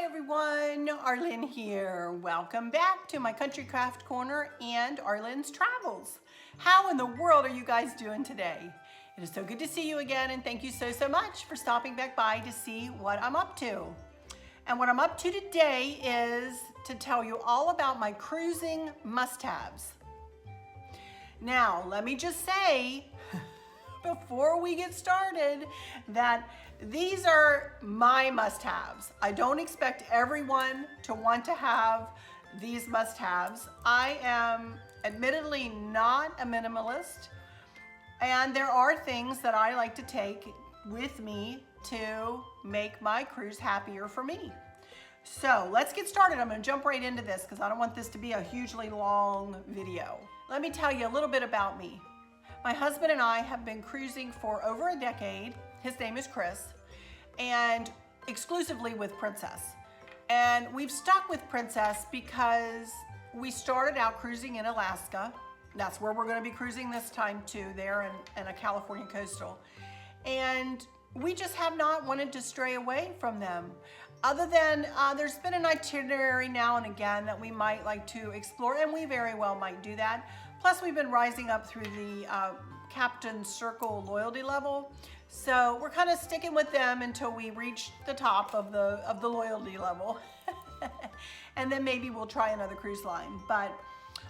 Hi everyone, Arlynn here. Welcome back to my Country Craft Corner and Arlynn's Travels. How in the world are you guys doing today? It is so good to see you again, and thank you so much for stopping back by to see what I'm up to. And what I'm up to today is to tell you all about my cruising must-haves. Now, let me just say, before we get started, that these are my must-haves. I don't expect everyone to want to have these must-haves. I am admittedly not a minimalist, and there are things that I like to take with me to make my cruise happier for me. So let's get started. I'm gonna jump right into this because I don't want this to be a hugely long video. Let me tell you a little bit about me. My husband and I have been cruising for over a decade. His name is Chris, and exclusively with Princess. And we've stuck with Princess because we started out cruising in Alaska. That's where we're gonna be cruising this time too, there in a California coastal. And we just have not wanted to stray away from them. Other than there's been an itinerary now and again that we might like to explore, and we very well might do that. Plus, we've been rising up through the Captain Circle loyalty level, so we're kind of sticking with them until we reach the top of the loyalty level, and then maybe we'll try another cruise line. But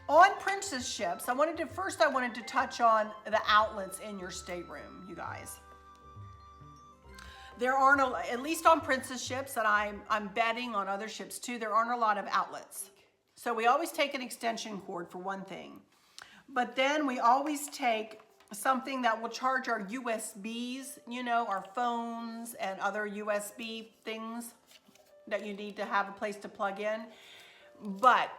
on Princess ships, I wanted to touch on the outlets in your stateroom, you guys. There aren't, at least on Princess ships, and I'm betting on other ships too, there aren't a lot of outlets. So we always take an extension cord for one thing. But then we always take something that will charge our USBs, you know, our phones and other USB things that you need to have a place to plug in. But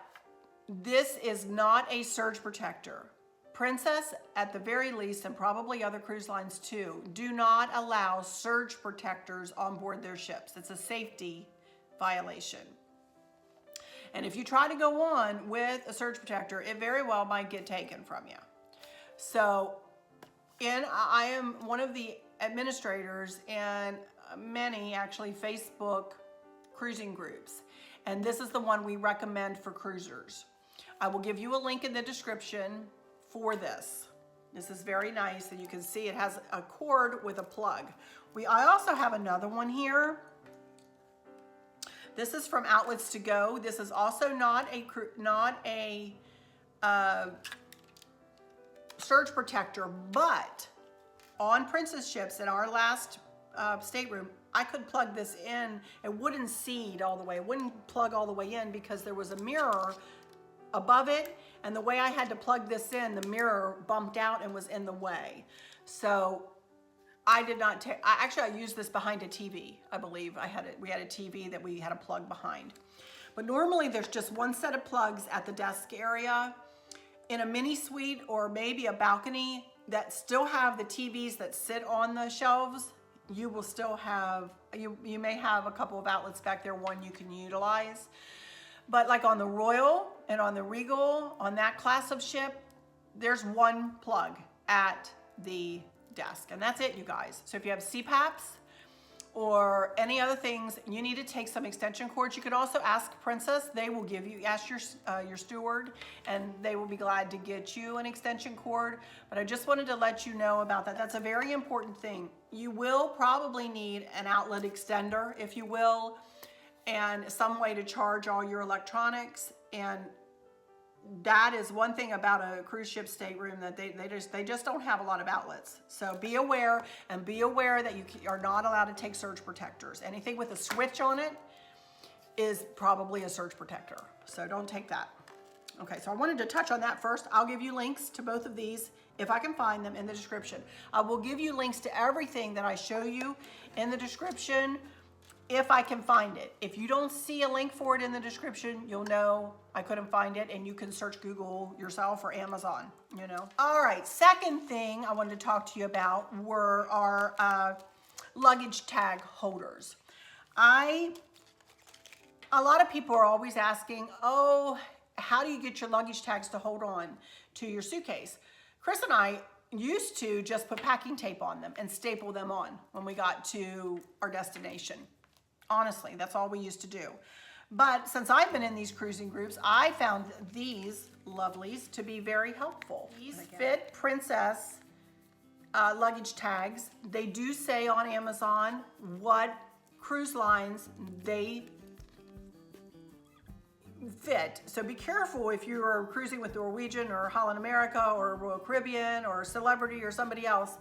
this is not a surge protector. Princess, at the very least, and probably other cruise lines too, do not allow surge protectors on board their ships. It's a safety violation. And if you try to go on with a surge protector, it very well might get taken from you. So, I am one of the administrators in many, actually, Facebook cruising groups. And this is the one we recommend for cruisers. I will give you a link in the description for this. This is very nice, and you can see it has a cord with a plug. I also have another one here. This is from Outlets to Go. This is also not a surge protector, but on Princess ships in our last stateroom, I could plug this in. It wouldn't seed all the way. It wouldn't plug all the way in because there was a mirror above it, and the way I had to plug this in, the mirror bumped out and was in the way. So I did not take, actually I used this behind a TV, I believe. We had a TV that we had a plug behind. But normally there's just one set of plugs at the desk area. In a mini suite or maybe a balcony that still have the TVs that sit on the shelves, you will still have, you may have a couple of outlets back there, one you can utilize. But like on the Royal and on the Regal, on that class of ship, there's one plug at the desk, and that's it, you guys. So if you have CPAPs or any other things, you need to take some extension cords. You could also ask Princess. They will give you, ask your steward, and they will be glad to get you an extension cord. But I just wanted to let you know about that. That's a very important thing. You will probably need an outlet extender, if you will, and some way to charge all your electronics. And that is one thing about a cruise ship stateroom, that they just don't have a lot of outlets. So be aware, and be aware that you are not allowed to take surge protectors. Anything with a switch on it is probably a surge protector. So don't take that. Okay, so I wanted to touch on that first. I'll give you links to both of these if I can find them in the description. I will give you links to everything that I show you in the description if I can find it. If you don't see a link for it in the description, you'll know I couldn't find it, and you can search Google yourself or Amazon, you know. All right, second thing I wanted to talk to you about were our luggage tag holders. A lot of people are always asking, oh, how do you get your luggage tags to hold on to your suitcase? Chris and I used to just put packing tape on them and staple them on when we got to our destination. Honestly, that's all we used to do. But since I've been in these cruising groups, I found these lovelies to be very helpful. These fit princess luggage tags. They do say on Amazon what cruise lines they fit. So be careful if you are cruising with Norwegian or Holland America or Royal Caribbean or Celebrity or somebody else.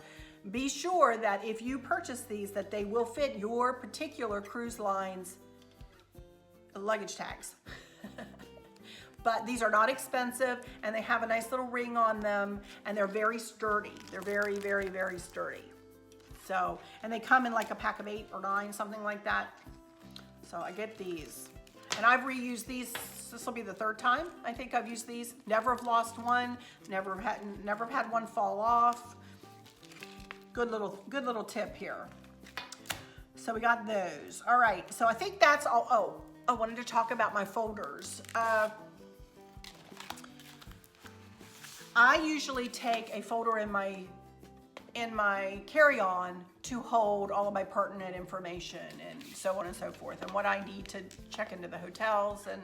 Be sure that if you purchase these, that they will fit your particular cruise line's luggage tags. But these are not expensive, and they have a nice little ring on them, and they're very sturdy. They're very, very, very sturdy. So, and they come in like a pack of 8 or 9, something like that. So I get these. And I've reused these. This will be the 3rd time I think I've used these. Never have lost one. Never had one fall off. Good little tip here. So we got those. All right. So I think that's all. Oh, I wanted to talk about my folders. I usually take a folder in my carry-on to hold all of my pertinent information and so on and so forth, and what I need to check into the hotels and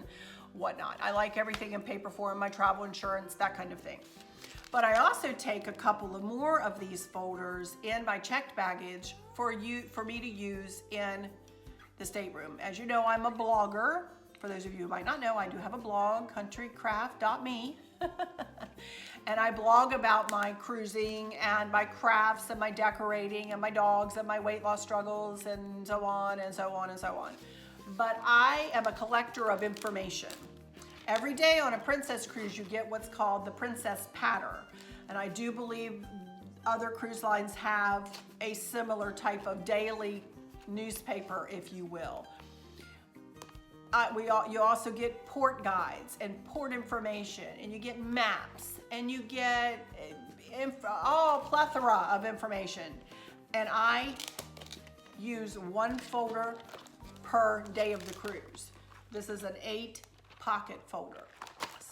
whatnot. I like everything in paper form, my travel insurance, that kind of thing. But I also take a couple of more of these folders in my checked baggage for me to use in the stateroom. As you know, I'm a blogger. For those of you who might not know, I do have a blog, countrycraft.me. And I blog about my cruising and my crafts and my decorating and my dogs and my weight loss struggles and so on and so on and so on. But I am a collector of information. Every day on a princess cruise, you get what's called the princess patter. And I do believe other cruise lines have a similar type of daily newspaper, if you will. You also get port guides and port information, and you get maps, and you get plethora of information. And I use one folder per day of the cruise. This is an 8-pocket folder.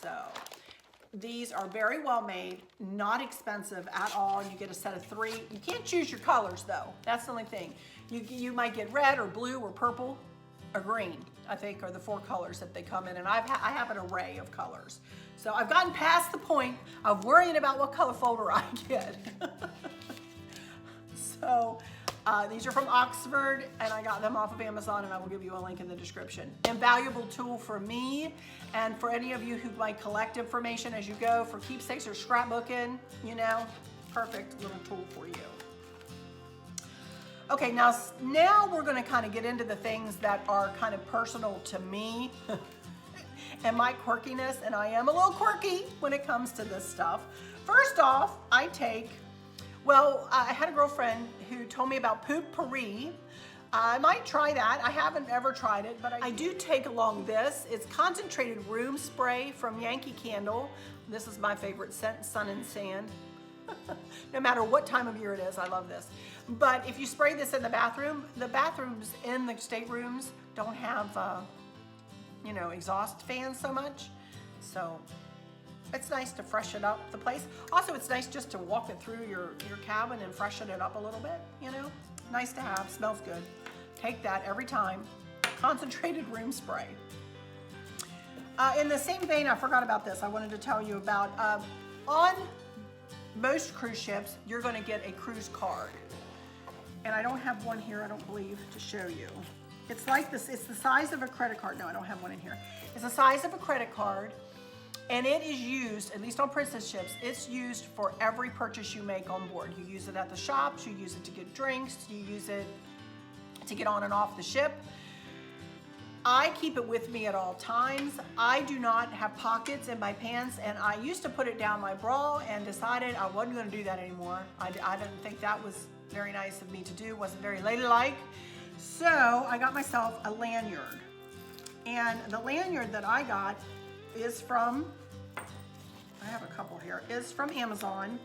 So these are very well made, not expensive at all. You get a set of 3. You can't choose your colors though. That's the only thing. You might get red or blue or purple or green, I think, are the 4 colors that they come in, and I have an array of colors. So I've gotten past the point of worrying about what color folder I get. So these are from Oxford, and I got them off of Amazon, and I will give you a link in the description. Invaluable tool for me, and for any of you who might collect information as you go for keepsakes or scrapbooking, you know, perfect little tool for you. Okay, now we're going to kind of get into the things that are kind of personal to me and my quirkiness, and I am a little quirky when it comes to this stuff. First off, I had a girlfriend who told me about Poop-Pourri. I might try that. I haven't ever tried it, but I do take along this. It's concentrated room spray from Yankee Candle. This is my favorite scent, Sun and Sand. No matter what time of year it is, I love this. But if you spray this in the bathrooms in the staterooms don't have, exhaust fans so much. So it's nice to freshen up the place. Also, it's nice just to walk it through your cabin and freshen it up a little bit, you know. Nice to have, smells good. Take that every time. Concentrated room spray. In the same vein, I forgot about this. I wanted to tell you about, on most cruise ships, you're going to get a cruise card. And I don't have one here, I don't believe, to show you. It's like this, it's the size of a credit card. No, I don't have one in here. It's the size of a credit card, and it is used, at least on princess ships, it's used for every purchase you make on board. You use it at the shops, you use it to get drinks, you use it to get on and off the ship. I keep it with me at all times. I do not have pockets in my pants, and I used to put it down my bra and decided I wasn't going to do that anymore. I didn't think that was very nice of me to do, wasn't very ladylike. So I got myself a lanyard. And the lanyard that I got is from, I have a couple here, is from Amazon.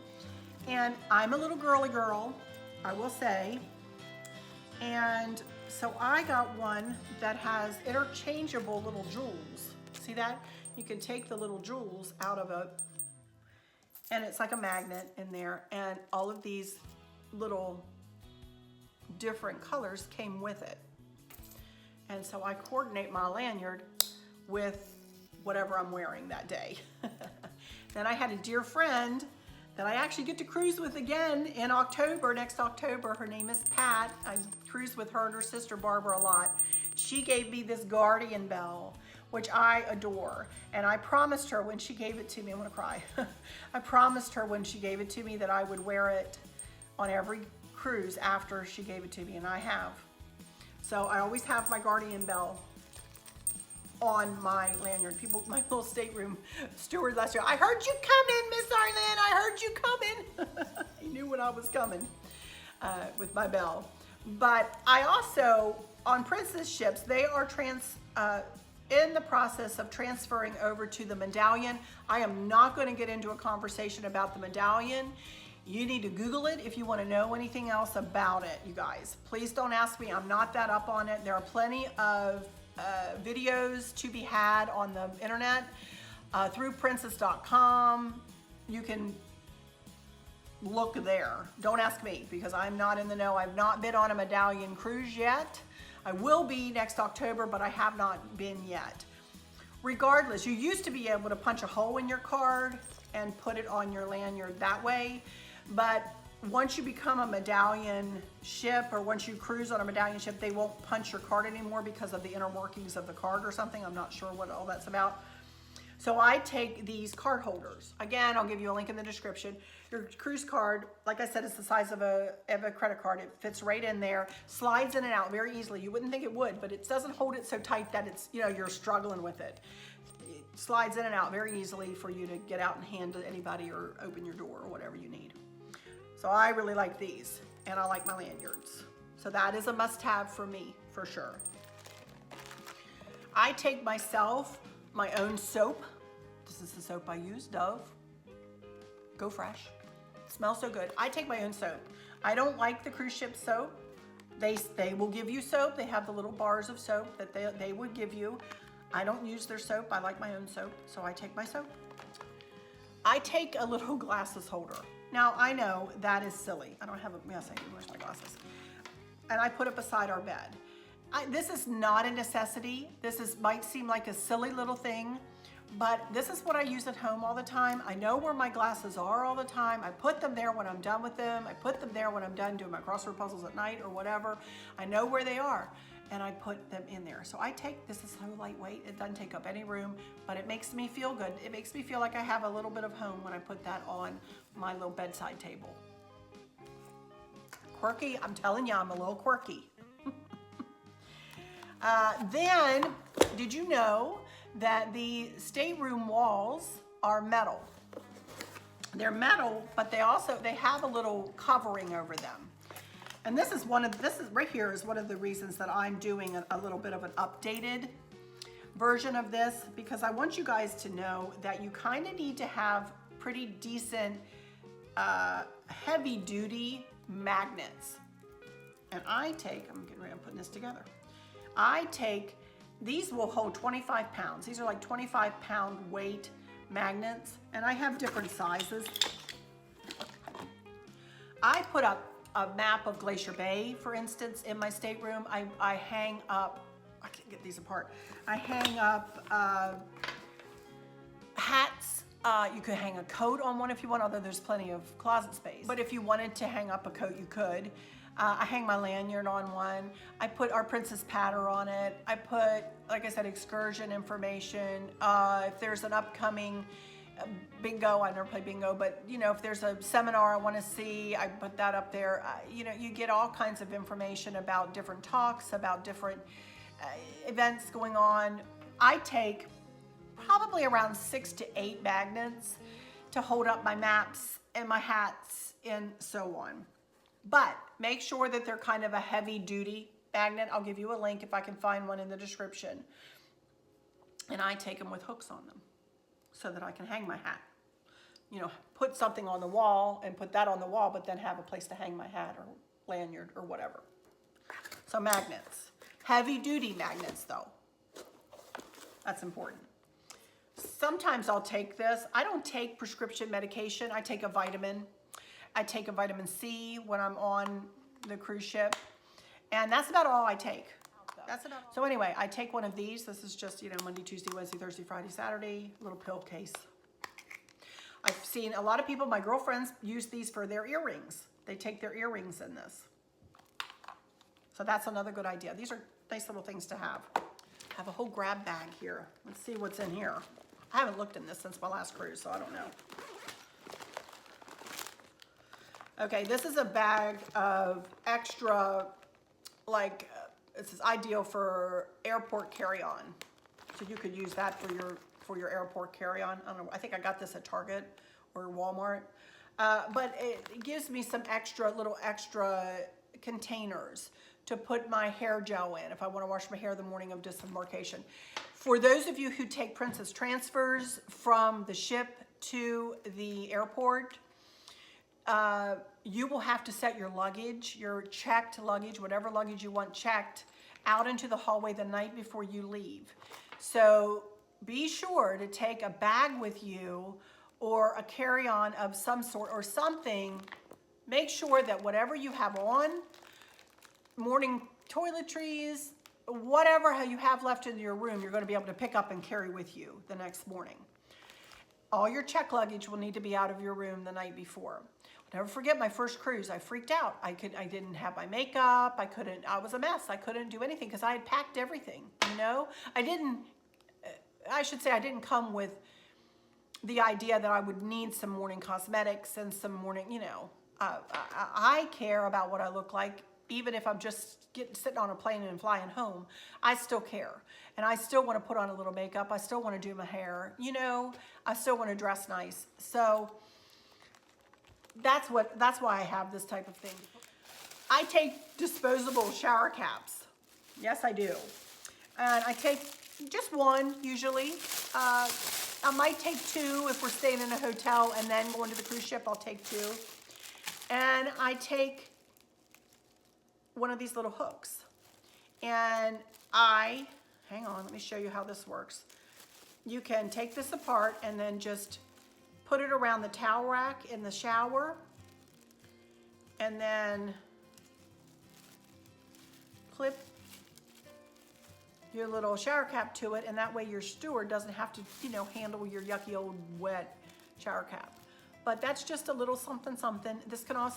And I'm a little girly girl, I will say. And so I got one that has interchangeable little jewels. See that? You can take the little jewels out of it, and it's like a magnet in there, and all of these little different colors came with it. And so I coordinate my lanyard with whatever I'm wearing that day. Then I had a dear friend that I actually get to cruise with again in October, next October. Her name is Pat. I cruise with her and her sister Barbara a lot. She gave me this Guardian bell, which I adore. And I promised her when she gave it to me, I'm gonna cry. I promised her when she gave it to me that I would wear it on every cruise after she gave it to me, and I have. So I always have my Guardian bell on my lanyard. People, my little stateroom steward last year, I heard you coming, Miss Arlynn, I heard you coming. He knew when I was coming with my bell. But I also, on Princess ships, they are in the process of transferring over to the medallion. I am not going to get into a conversation about the medallion. You need to Google it if you want to know anything else about it, you guys. Please don't ask me. I'm not that up on it. There are plenty of videos to be had on the internet through princess.com. You can look there. Don't ask me because I'm not in the know. I've not been on a medallion cruise yet. I will be next October, but I have not been yet. Regardless, you used to be able to punch a hole in your card and put it on your lanyard that way. But once you become a medallion ship, or once you cruise on a medallion ship, they won't punch your card anymore because of the inner workings of the card or something. I'm not sure what all that's about. So I take these card holders. Again, I'll give you a link in the description. Your cruise card, like I said, is the size of a credit card. It fits right in there, slides in and out very easily. You wouldn't think it would, but it doesn't hold it so tight that it's, you know, you're struggling with it. It slides in and out very easily for you to get out and hand to anybody or open your door or whatever you need. So I really like these, and I like my lanyards. So that is a must-have for me, for sure. I take myself my own soap. This is the soap I use, Dove. Go Fresh. It smells so good. I take my own soap. I don't like the cruise ship soap. They will give you soap. They have the little bars of soap that they would give you. I don't use their soap. I like my own soap, so I take my soap. I take a little glasses holder. Now, I know that is silly. I don't have a, yes, I do, where's my glasses? And I put it beside our bed. This is not a necessity. Might seem like a silly little thing, but this is what I use at home all the time. I know where my glasses are all the time. I put them there when I'm done with them. I put them there when I'm done doing my crossword puzzles at night or whatever. I know where they are, and I put them in there. So I take, this is so lightweight, it doesn't take up any room, but it makes me feel good. It makes me feel like I have a little bit of home when I put that on my little bedside table. Quirky, I'm telling you, I'm a little quirky. Then, did you know that the stateroom walls are metal? They're metal, but they have a little covering over them. And this is right here is one of the reasons that I'm doing a little bit of an updated version of this, because I want you guys to know that you kind of need to have pretty decent heavy duty magnets. And I'm getting ready, I'm putting this together. These will hold 25 pounds. These are like 25-pound weight magnets, and I have different sizes. I put up a map of Glacier Bay, for instance, in my stateroom. I hang up, I can't get these apart. I hang up hats. You could hang a coat on one if you want, although there's plenty of closet space. But if you wanted to hang up a coat, you could. I hang my lanyard on one. I put our Princess Patter on it. I put, like I said, excursion information. If there's an upcoming bingo, I never play bingo, but you know, if there's a seminar I want to see, I put that up there. You know, you get all kinds of information about different talks, about different events going on. I take probably around 6 to 8 magnets to hold up my maps and my hats and so on. But make sure that they're kind of a heavy duty magnet. I'll give you a link if I can find one in the description. And I take them with hooks on them so that I can hang my hat. You know, put something on the wall and put that on the wall, but then have a place to hang my hat or lanyard or whatever. So magnets. Heavy duty magnets though. That's important. Sometimes I'll take this. I don't take prescription medication. I take a vitamin. I take a vitamin C when I'm on the cruise ship. And that's about all I take. That's about all. So anyway, I take one of these. This is just, you know, Monday, Tuesday, Wednesday, Thursday, Friday, Saturday, little pill case. I've seen a lot of people, my girlfriends, use these for their earrings. They take their earrings in this. So that's another good idea. These are nice little things to have. I have a whole grab bag here. Let's see what's in here. I haven't looked in this since my last cruise, so I don't know. Okay, this is a bag of extra, like, this is ideal for airport carry-on. So you could use that for your airport carry-on. I don't know, I think I got this at Target or Walmart. But it gives me some little extra containers to put my hair gel in if I want to wash my hair the morning of disembarkation. For those of you who take Princess transfers from the ship to the airport, you will have to set your luggage, your checked luggage, whatever luggage you want checked, out into the hallway the night before you leave. So be sure to take a bag with you or a carry-on of some sort or something. Make sure that whatever you have on, morning toiletries, whatever you have left in your room, you're going to be able to pick up and carry with you the next morning. All your check luggage will need to be out of your room the night before. I'll never forget my first cruise. I freaked out. I didn't have my makeup. I was a mess. I couldn't do anything because I had packed everything, you know? I should say I didn't come with the idea that I would need some morning cosmetics and some morning, you know. I care about what I look like, even if I'm just sitting on a plane and flying home. I still care. And I still want to put on a little makeup. I still want to do my hair. You know, I still want to dress nice. So that's why I have this type of thing. I take disposable shower caps. Yes, I do. And I take just one usually. I might take two if we're staying in a hotel and then going to the cruise ship, I'll take two. And I take one of these little hooks. And hang on, let me show you how this works. You can take this apart and then just put it around the towel rack in the shower. And then clip your little shower cap to it, and that way your steward doesn't have to, you know, handle your yucky old wet shower cap. But that's just a little something.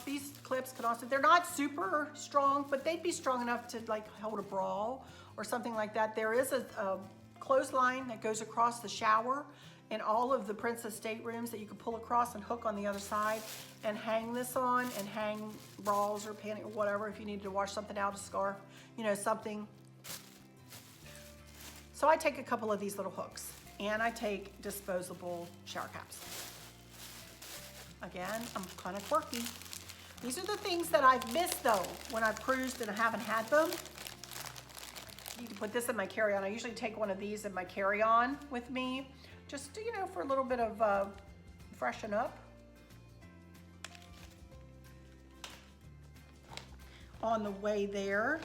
These clips can also, they're not super strong, but they'd be strong enough to like hold a bra or something like that. There is a clothesline that goes across the shower in all of the Princess staterooms that you can pull across and hook on the other side and hang this on and hang bras or panties or whatever if you need to wash something out, a scarf, you know, something. So I take a couple of these little hooks and I take disposable shower caps. Again, I'm kind of quirky. These are the things that I've missed though when I've cruised and I haven't had them. You can put this in my carry-on. I usually take one of these in my carry-on with me, just, you know, for a little bit of freshen up. On the way there.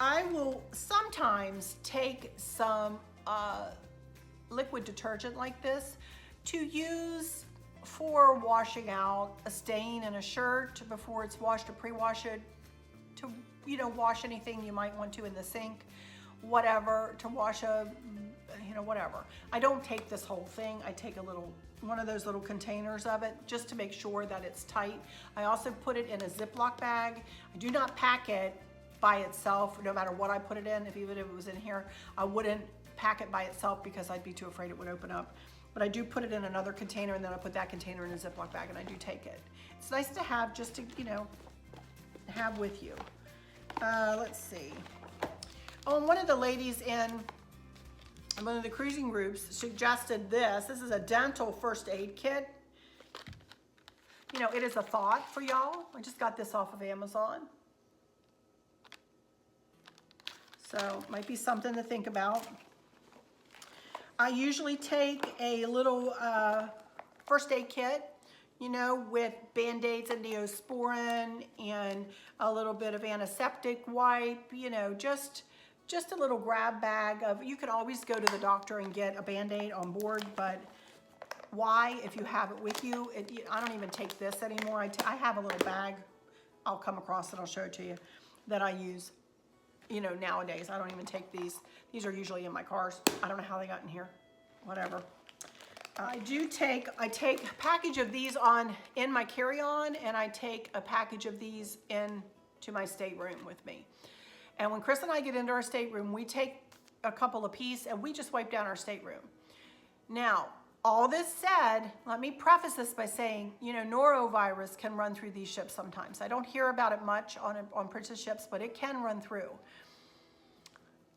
I will sometimes take some liquid detergent like this to use for washing out a stain in a shirt before it's washed, or pre-wash it, to, you know, wash anything you might want to in the sink, whatever, to wash you know, whatever. I don't take this whole thing. I take one of those little containers of it just to make sure that it's tight. I also put it in a Ziploc bag. I do not pack it by itself, no matter what I put it in. Even if it was in here, I wouldn't pack it by itself because I'd be too afraid it would open up. But I do put it in another container, and then I put that container in a Ziploc bag, and I do take it. It's nice to have, just to, you know, have with you. Let's see. Oh, and one of the ladies in one of the cruising groups suggested this. This is a dental first aid kit. You know, it is a thought for y'all. I just got this off of Amazon. So might be something to think about. I usually take a little first aid kit, you know, with Band-Aids and Neosporin and a little bit of antiseptic wipe, you know, just a little grab bag of, you can always go to the doctor and get a Band-Aid on board, but why, if you have it with you? I don't even take this anymore. I have a little bag, I'll come across it, I'll show it to you, that I use. you know, nowadays. I don't even take these. These are usually in my cars. I don't know how they got in here. Whatever. I take a package of these in my carry-on, and I take a package of these into my stateroom with me. And when Chris and I get into our stateroom, we take a couple apiece and we just wipe down our stateroom. Now, all this said, let me preface this by saying, you know, norovirus can run through these ships sometimes. I don't hear about it much on Princess ships, but it can run through.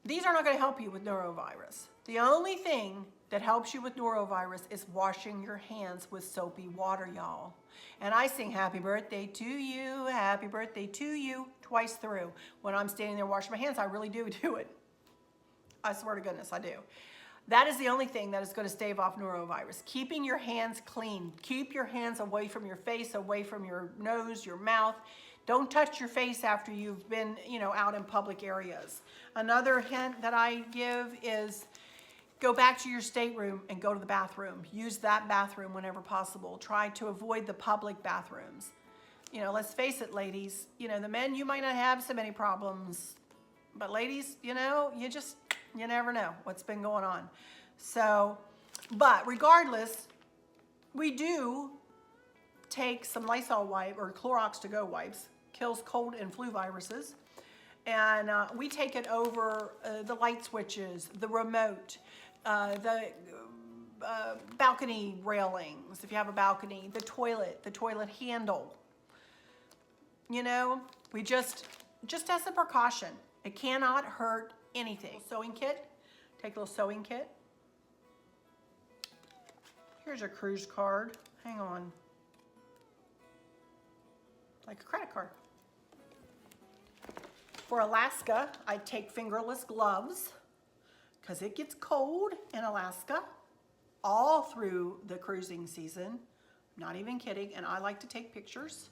These are not going to help you with norovirus. The only thing that helps you with norovirus is washing your hands with soapy water, y'all. And I sing happy birthday to you twice through. When I'm standing there washing my hands, I really do it. I swear to goodness, I do. That is the only thing that is going to stave off norovirus. Keeping your hands clean. Keep your hands away from your face, away from your nose, your mouth. Don't touch your face after you've been, you know, out in public areas. Another hint that I give is go back to your stateroom and go to the bathroom. Use that bathroom whenever possible. Try to avoid the public bathrooms. You know, let's face it, ladies. You know, the men, you might not have so many problems. But ladies, you know, you never know what's been going on. So, but regardless, we do take some Lysol wipe or Clorox to go wipes. Kills cold and flu viruses. And we take it over the light switches, the remote, the balcony railings, if you have a balcony, the toilet handle. You know, we just as a precaution. It cannot hurt anything. Sewing kit, take a little sewing kit. Here's your cruise card. Hang on. Like a credit card. For Alaska, I take fingerless gloves because it gets cold in Alaska all through the cruising season. Not even kidding. And I like to take pictures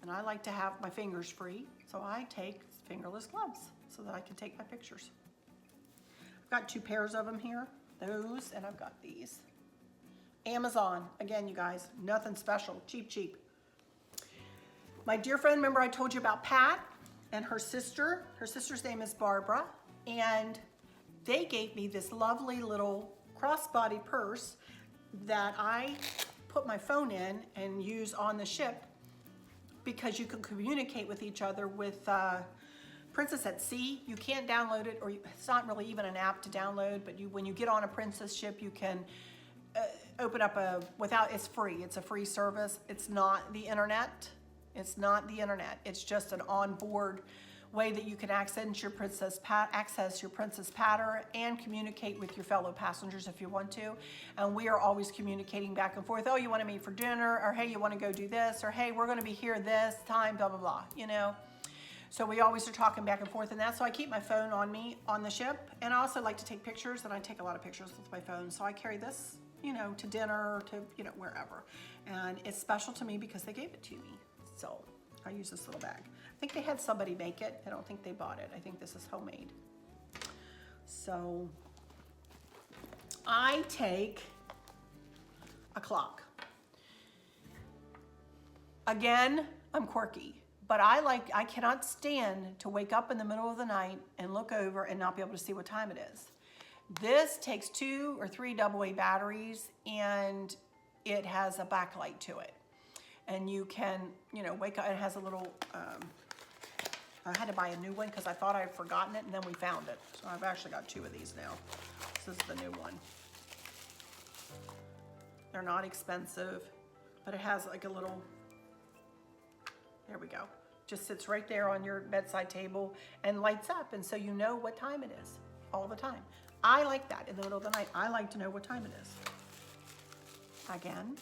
and I like to have my fingers free. So I take fingerless gloves so that I can take my pictures. I've got 2 pairs of them here. Those, and I've got these. Amazon. Again, you guys, nothing special. Cheap. My dear friend, remember I told you about Pat and her sister. Her sister's name is Barbara. And they gave me this lovely little crossbody purse that I put my phone in and use on the ship because you can communicate with each other with Princess at Sea. You can't download it, or it's not really even an app to download, but when you get on a Princess ship, you can open up it's free. It's a free service. It's not the internet. It's just an onboard way that you can access your Princess Patter and communicate with your fellow passengers if you want to. And we are always communicating back and forth. Oh, you want to meet for dinner? Or hey, you want to go do this? Or hey, we're going to be here this time, blah, blah, blah, you know. So we always are talking back and forth, and that's so I keep my phone on me on the ship. And I also like to take pictures, and I take a lot of pictures with my phone. So I carry this, you know, to dinner, to, you know, wherever. And it's special to me because they gave it to me. So I use this little bag. I think they had somebody make it. I don't think they bought it. I think this is homemade. So I take a clock. Again, I'm quirky. But I cannot stand to wake up in the middle of the night and look over and not be able to see what time it is. This takes 2 or 3 AA batteries, and it has a backlight to it. And you can, you know, wake up, it has a little, I had to buy a new one because I thought I had forgotten it, and then we found it. So I've actually got 2 of these now. This is the new one. They're not expensive, but it has like a little, there we go. Just sits right there on your bedside table and lights up, and so you know what time it is all the time. I like that in the middle of the night. I like to know what time it is. Again,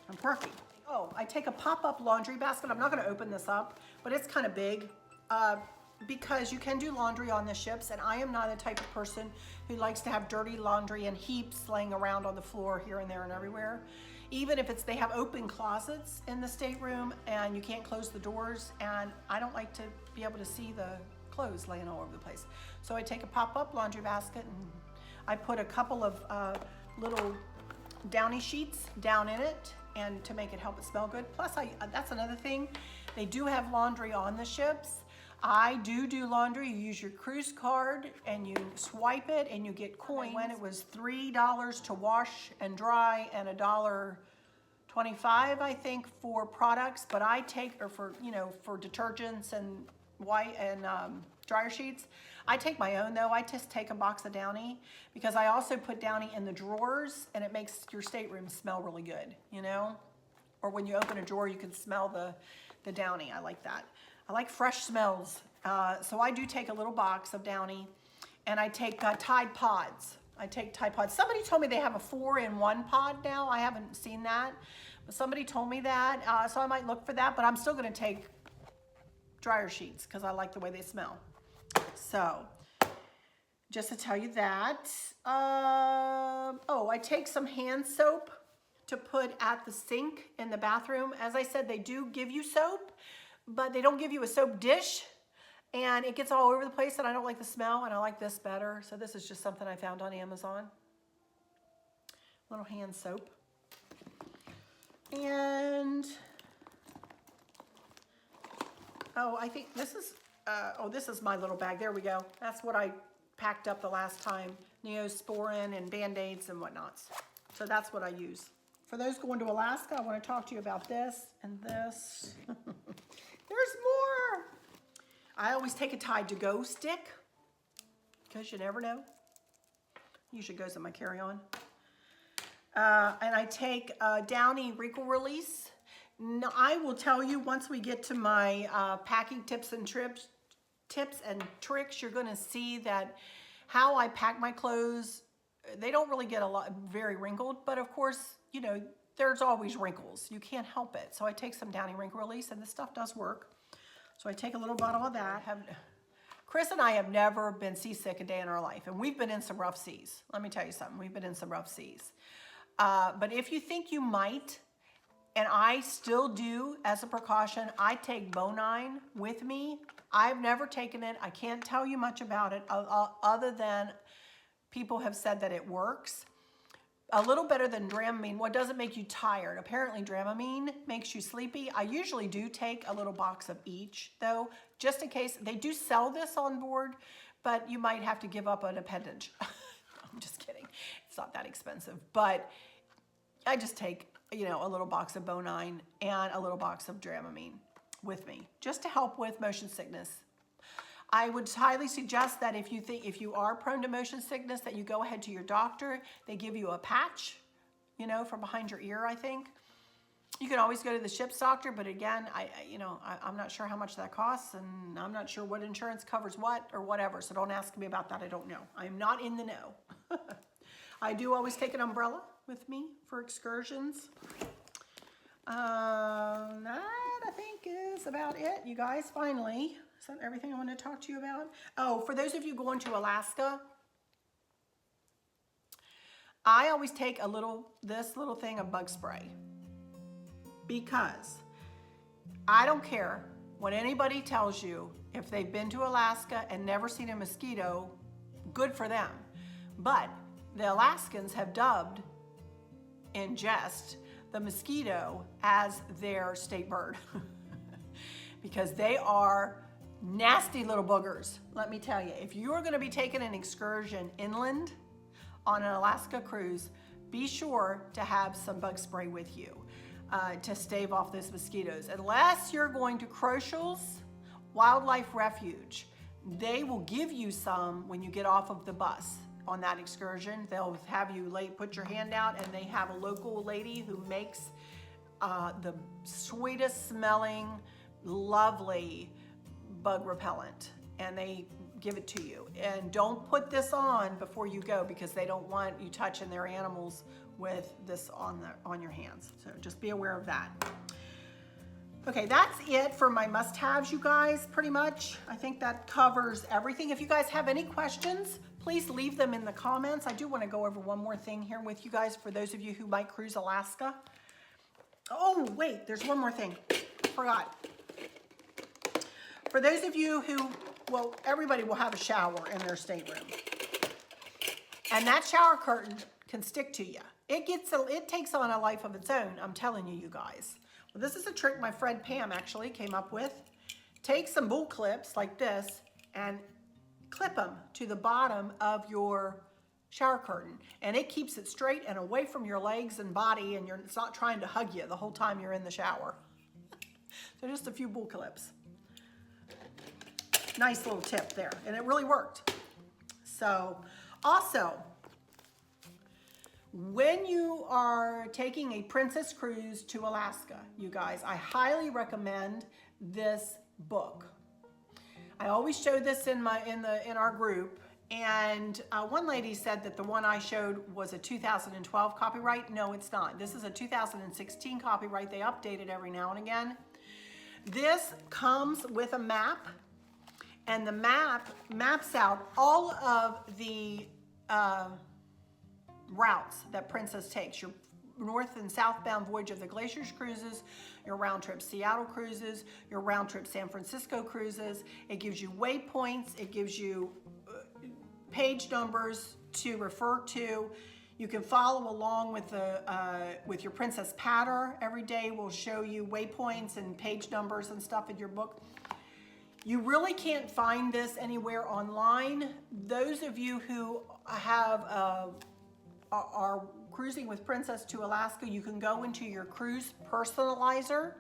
I'm quirky. Oh, I take a pop-up laundry basket. I'm not going to open this up, but it's kind of big because you can do laundry on the ships, and I am not the type of person who likes to have dirty laundry in heaps laying around on the floor here and there and everywhere. Even if they have open closets in the stateroom and you can't close the doors, and I don't like to be able to see the clothes laying all over the place. So I take a pop-up laundry basket and I put a couple of little downy sheets down in it, and to make it help it smell good. Plus, that's another thing. They do have laundry on the ships. I do laundry. You use your cruise card and you swipe it and you get coins. When it was $3 to wash and dry and $1.25, I think, for products, but I take, or for, you know, for detergents and white and dryer sheets. I take my own though. I just take a box of Downy because I also put Downy in the drawers and it makes your stateroom smell really good, you know? Or when you open a drawer, you can smell the Downy. I like that. I like fresh smells. So I do take a little box of Downy and I take Tide Pods. I take Tide Pods. Somebody told me they have a 4-in-1 pod now. I haven't seen that, but somebody told me that. So I might look for that, but I'm still gonna take dryer sheets because I like the way they smell. So just to tell you that, oh, I take some hand soap to put at the sink in the bathroom. As I said, they do give you soap, but they don't give you a soap dish and it gets all over the place and I don't like the smell and I like this better. So this is just something I found on Amazon. Little hand soap. And, oh, I think this is, this is my little bag. There we go. That's what I packed up the last time. Neosporin and Band-Aids and whatnots. So that's what I use. For those going to Alaska, I want to talk to you about this and this. There's more. I always take a Tide to Go stick because you never know. Usually goes in my carry-on. And I take Downy Wrinkle Release. Now, I will tell you once we get to my packing tips and tricks, you're going to see that how I pack my clothes, they don't really get very wrinkled, but of course, you know, there's always wrinkles. You can't help it. So I take some Downy Wrinkle Release and this stuff does work. So I take a little bottle of that. Chris and I have never been seasick a day in our life, and we've been in some rough seas. Let me tell you something, we've been in some rough seas. But if you think you might, and I still do as a precaution, I take Bonine with me. I've never taken it. I can't tell you much about it other than people have said that it works. A little better than Dramamine. What doesn't make you tired? Apparently Dramamine makes you sleepy. I usually do take a little box of each though, just in case. They do sell this on board, but you might have to give up an appendage. I'm just kidding. It's not that expensive, but I just take, you know, a little box of Bonine and a little box of Dramamine with me just to help with motion sickness. I would highly suggest that if you are prone to motion sickness, that you go ahead to your doctor. They give you a patch, you know, from behind your ear, I think. You can always go to the ship's doctor, but again, I'm not sure how much that costs, and I'm not sure what insurance covers what or whatever, so don't ask me about that. I don't know. I am not in the know. I do always take an umbrella with me for excursions. That, I think, is about it, you guys, finally. Is that everything I want to talk to you about? Oh, for those of you going to Alaska, I always take this little thing of bug spray because I don't care what anybody tells you. If they've been to Alaska and never seen a mosquito, good for them. But the Alaskans have dubbed, in jest, the mosquito as their state bird because they are nasty little boogers. Let me tell you, if you are going to be taking an excursion inland on an Alaska cruise, be sure to have some bug spray with you to stave off those mosquitoes. Unless you're going to Crochel's Wildlife Refuge, they will give you some when you get off of the bus on that excursion. They'll have you put your hand out, and they have a local lady who makes the sweetest smelling, lovely bug repellent, and they give it to you. And don't put this on before you go because they don't want you touching their animals with this on your hands. So just be aware of that. Okay, that's it for my must-haves, you guys, pretty much. I think that covers everything. If you guys have any questions, please leave them in the comments. I do want to go over one more thing here with you guys for those of you who might cruise Alaska. Oh, wait, there's one more thing. Forgot. For those of you who, well, everybody will have a shower in their stateroom. And that shower curtain can stick to you. It takes on a life of its own, I'm telling you, you guys. Well, this is a trick my friend Pam actually came up with. take some bull clips like this and clip them to the bottom of your shower curtain, and it keeps it straight and away from your legs and body, and it's not trying to hug you the whole time you're in the shower. So just a few bull clips. Nice little tip there, and it really worked. So also, when you are taking a princess cruise to Alaska, you guys, I highly recommend this book. I always show this in our group, and one lady said that the one I showed was a 2012 copyright. No, it's not. This is a 2016 copyright. They update it every now and again. This comes with a map, and the map maps out all of the routes that Princess takes. Your north and southbound voyage of the Glaciers cruises, your round trip Seattle cruises, your round trip San Francisco cruises. It gives you waypoints. It gives you page numbers to refer to. You can follow along with your Princess Patter. Every day will show you waypoints and page numbers and stuff in your book. You really can't find this anywhere online. Those of you who are cruising with Princess to Alaska, you can go into your cruise personalizer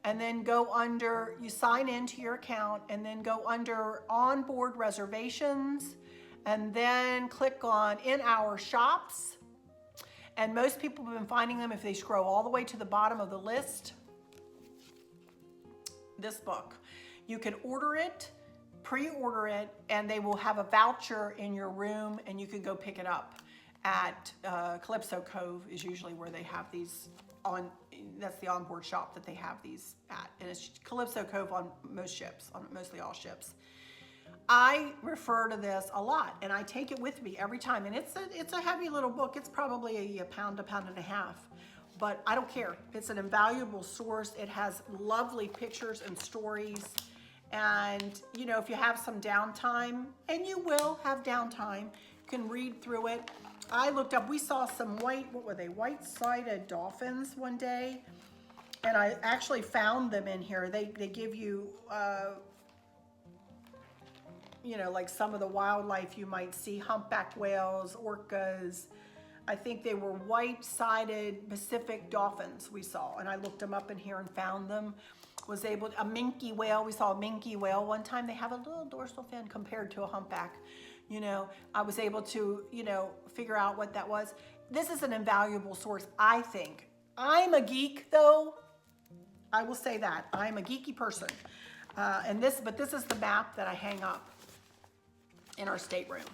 and then go under, you sign into your account and then go under onboard reservations and then click on in our shops. And most people have been finding them if they scroll all the way to the bottom of the list. This book, you can order it, pre-order it, and they will have a voucher in your room and you can go pick it up at Calypso Cove is usually where they have these on. That's the onboard shop that they have these at, and it's Calypso Cove on most ships, on mostly all ships. I refer to this a lot, and I take it with me every time. And it's a heavy little book. It's probably a pound and a half, but I don't care. It's an invaluable source. It has lovely pictures and stories. And you know, if you have some downtime, and you will have downtime, you can read through it. I looked up, we saw some what were they, white-sided dolphins one day, and I actually found them in here. They give you, you know, like some of the wildlife you might see, humpback whales, orcas. I think they were white-sided Pacific dolphins we saw, and I looked them up in here and found them. Was able a minke whale, we saw a minke whale one time. They have a little dorsal fin compared to a humpback. You know, I was able to, you know, figure out what that was. This is an invaluable source, I think. I'm a geek, though. I will say that. I'm a geeky person. But this is the map that I hang up in our stateroom.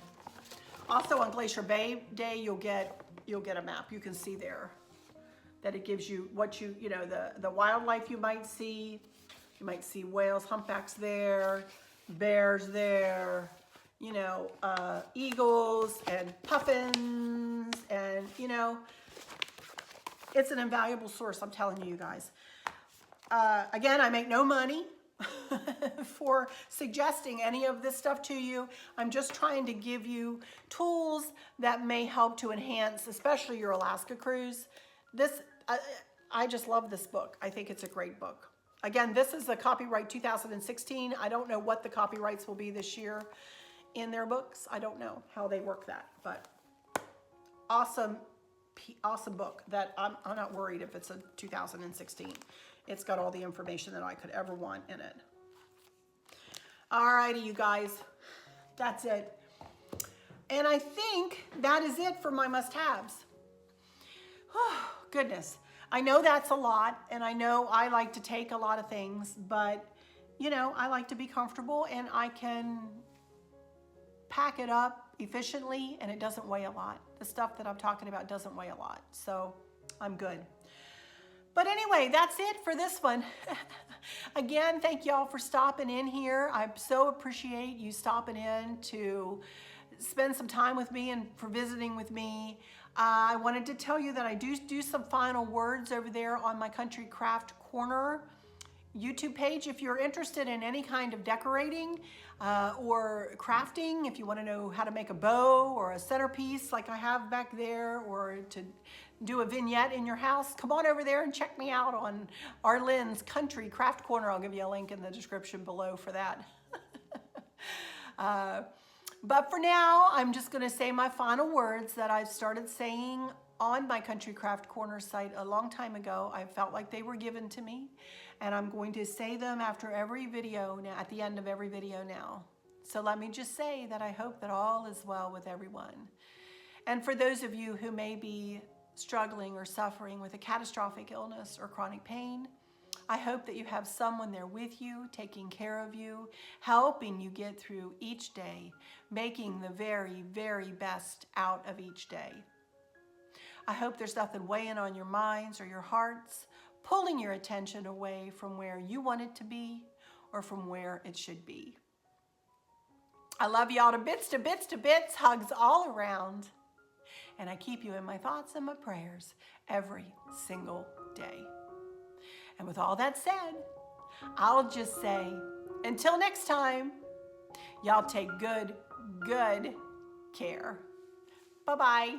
Also on Glacier Bay Day, you'll get a map. You can see there that it gives you what you know, the wildlife you might see. You might see whales, humpbacks there, bears there, you know, eagles and puffins, and you know, it's an invaluable source, I'm telling you guys. Again, I make no money for suggesting any of this stuff to you. I'm just trying to give you tools that may help to enhance, especially your Alaska cruise. I just love this book. I think it's a great book. Again, this is a copyright 2016. I don't know what the copyrights will be this year in their books. I don't know how they work that, but awesome book that I'm not worried if it's a 2016. It's got all the information that I could ever want in it. Alrighty, you guys, that's it. And I think that is it for my must-haves. Oh, goodness. I know that's a lot, and I know I like to take a lot of things, but you know, I like to be comfortable and I can pack it up efficiently and it doesn't weigh a lot. The stuff that I'm talking about doesn't weigh a lot, so I'm good. But anyway, that's it for this one. Again, thank y'all for stopping in here. I so appreciate you stopping in to spend some time with me and for visiting with me. I wanted to tell you that I do some final words over there on my Country Craft Corner YouTube page. If you're interested in any kind of decorating or crafting, if you want to know how to make a bow or a centerpiece like I have back there, or to do a vignette in your house, come on over there and check me out on Arlynn's Country Craft Corner. I'll give you a link in the description below for that. But for now, I'm just going to say my final words that I've started saying on my Country Craft Corner site a long time ago. I felt like they were given to me, and I'm going to say them after every video now, at the end of every video now. So let me just say that I hope that all is well with everyone. And for those of you who may be struggling or suffering with a catastrophic illness or chronic pain, I hope that you have someone there with you, taking care of you, helping you get through each day, making the very, very best out of each day. I hope there's nothing weighing on your minds or your hearts, pulling your attention away from where you want it to be or from where it should be. I love you all to bits, to bits, to bits, hugs all around. And I keep you in my thoughts and my prayers every single day. And with all that said, I'll just say, until next time, y'all take good care. Bye-bye.